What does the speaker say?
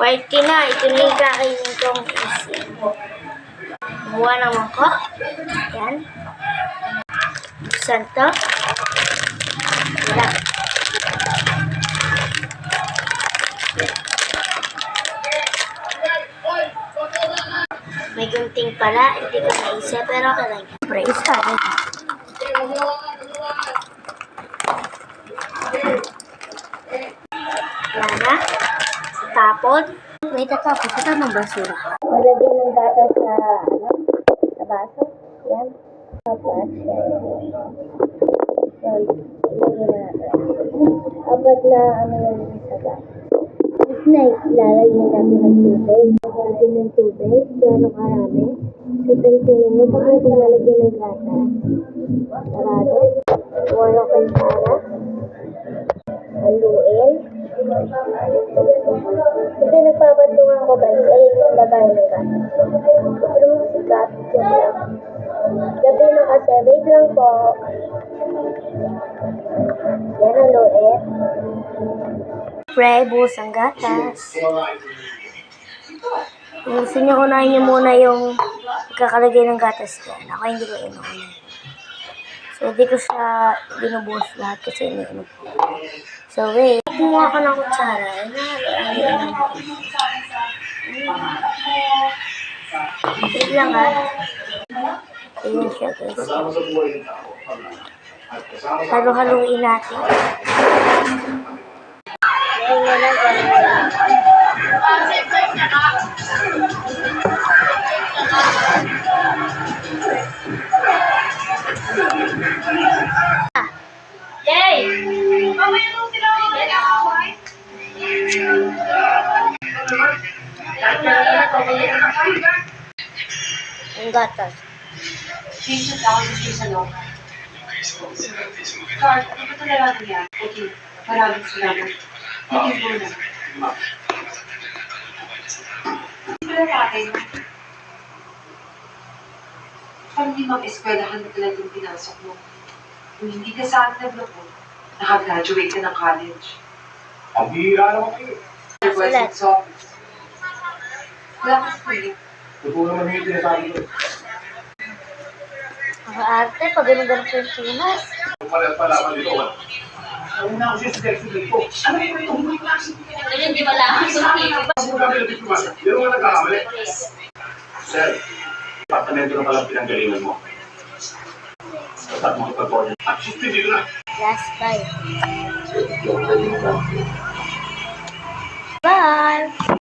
White na, ito na yung kakainin kong isin. Buwa ng mangkok. Yan. Buksan to. Wala. May gunting pala, hindi ko naisip, pero okay lang. Praise God. Wala na. Tapon. May tatapon. Ito ng basura. Malagyan ng gata sa baso. Yan. Tapos, yan. Yan. Ilagyan natin. Apat na yan sa gata. Tapos na, ilalagyan natin ng tubig. Ilalagyan ng tubig. Gano'ng karami. So, tantayin nyo. Pag ito lalagyan ng gata. Sarado. Wala kayo para. Haluin. Kasi nagpapatungan ko guys, ayun yung lagay ng gata. Sobrang sikat. Gabi na kasi, wait lang po. Yan, haluin. Spray, buhos ang gatas. Gusto nyo unahin nyo muna yung kakalagay ng gatas dyan. Ako hindi ko inuunin. So, hindi ko siya binubuhos lahat kasi iniinom ko. So, wait. Kumuha ko ng kutsara. Wait lang ha. Ayun siya guys. Halo-haluin natin. Ayun na lang. Yay! Mamaya nung tinawag na away. Ang gatas. T-shirt ako sa loob. Card, ano ba talaga niya? Okay, maraming salamat. Thank you muna. Wala sa akin. Parang di mag-eskwelahan na talagang pinasok mo. Kung hindi ka sa akin nagloko, nakagraduate ka ng college. Ang bihira naman kayo. Your boyfriend's office. Wala ka sa kulit. Totoo naman yung tinasabi ko. Ang arte, pag ganun-ganun ko yung tunas. Kung pala ka dito, ano na ako siya sa section dito? Ano yung ito? Ayun, di ba lang? Ang mga gamit dito ba? Pero nga nagkakamali. Sir, departamento na palang pinanggalingan mo. At mga pag-order. At susti dito na. Last bite. Bye!